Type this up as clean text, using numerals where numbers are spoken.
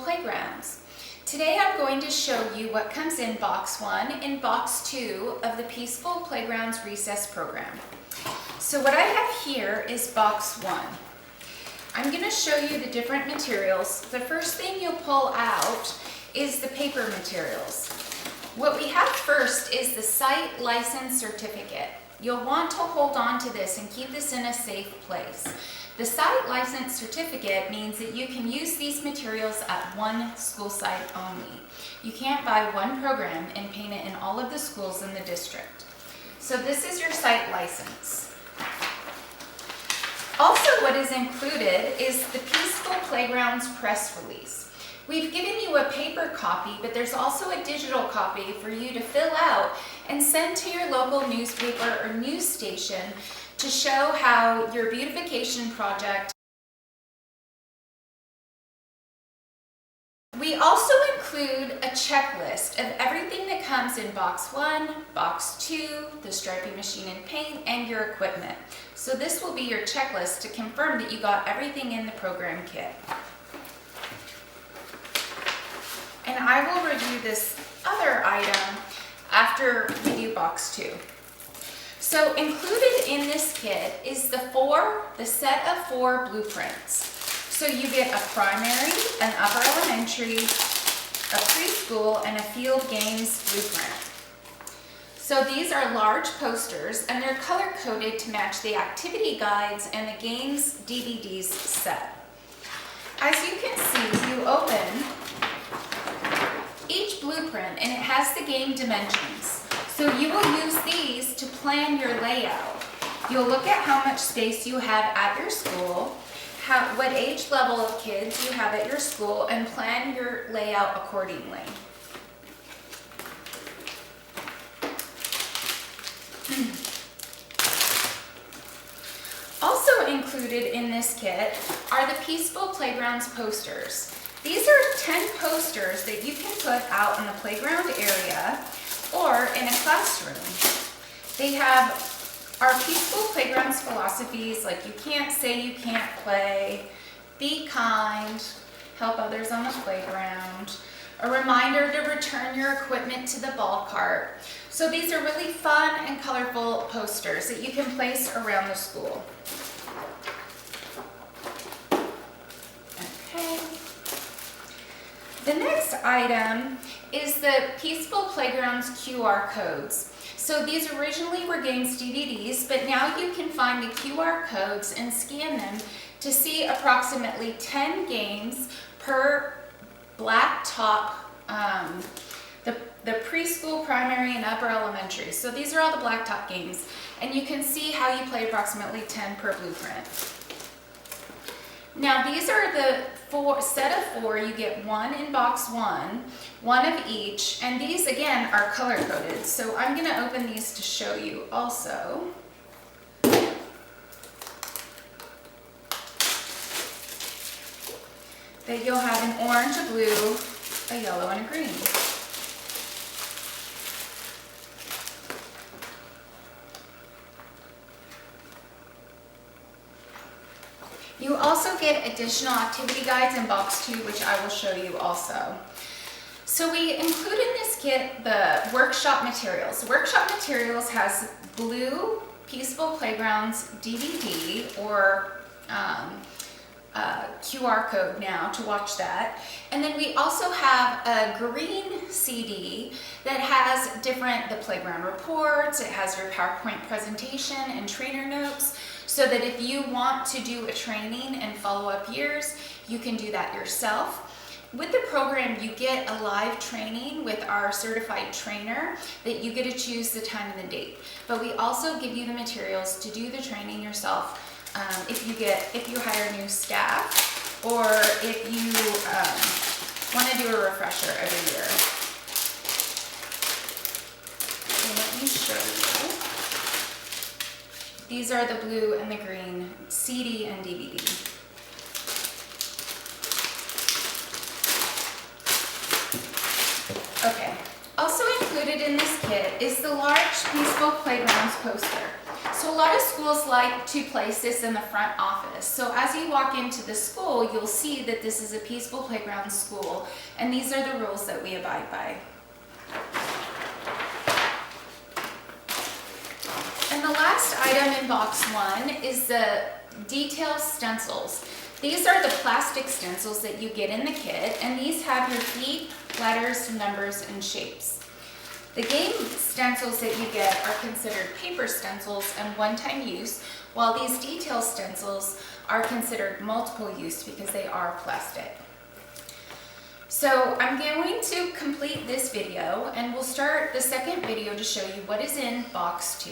Playgrounds. Today I'm going to show you what comes in Box 1 and Box 2 of the Peaceful Playgrounds Recess Program. So what I have here is Box 1. I'm going to show you the different materials. The first thing you'll pull out is the paper materials. What we have first is the Site License Certificate. You'll want to hold on to this and keep this in a safe place. The Site License Certificate means that you can use these materials at one school site only. You can't buy one program and paint it in all of the schools in the district. So this is your site license. Also, what is included is the Peaceful Playgrounds press release. We've given you a paper copy, but there's also a digital copy for you to fill out and send to your local newspaper or news station to show how your beautification project. We also include a checklist of everything that comes in Box 1, Box 2, the striping machine and paint, and your equipment. So this will be your checklist to confirm that you got everything in the program kit. And I will review this other item after we do Box 2. So included in this kit is the set of 4 blueprints. So you get a primary, an upper elementary, a preschool, and a field games blueprint. So these are large posters and they're color coded to match the activity guides and the games DVDs set. As you can see, you open each blueprint and it has the game dimensions. So you will use these to plan your layout. You'll look at how much space you have at your school, what age level of kids you have at your school, and plan your layout accordingly. Also included in this kit are the Peaceful Playgrounds posters. These are 10 posters that you can put out in the playground area or in a classroom. They have our Peaceful Playgrounds philosophies like you can't say you can't play, be kind, help others on the playground, a reminder to return your equipment to the ball cart. So these are really fun and colorful posters that you can place around the school. Okay. The next item is the Peaceful Playgrounds QR codes. So these originally were games DVDs, but now you can find the QR codes and scan them to see approximately 10 games per black top, the preschool, primary, and upper elementary. So these are all the blacktop games, and you can see how you play approximately 10 per blueprint. Now these are the set of 4. You get 1 in Box 1, 1 of each, and these again are color coded. So I'm going to open these to show you also. That you'll have an orange, a blue, a yellow, and a green. You also get additional activity guides in Box 2, which I will show you also. So we include in this kit the workshop materials. Workshop materials has blue Peaceful Playgrounds DVD or QR code now to watch that. And then we also have a green CD that has the playground reports, it has your PowerPoint presentation and trainer notes, so that if you want to do a training and follow up years, you can do that yourself. With the program, you get a live training with our certified trainer that you get to choose the time and the date. But we also give you the materials to do the training yourself if you hire new staff or if you want to do a refresher every year. So let me show you. These are the blue and the green CD and DVD. Okay. Also included in this kit is the large Peaceful Playgrounds poster. So a lot of schools like to place this in the front office. So as you walk into the school, you'll see that this is a Peaceful Playground school, and these are the rules that we abide by. And the last item in box 1 is the detail stencils. These are the plastic stencils that you get in the kit, and these have your feet, letters, numbers, and shapes. The game stencils that you get are considered paper stencils and one-time use, while these detail stencils are considered multiple use because they are plastic. So I'm going to complete this video, and we'll start the second video to show you what is in box 2.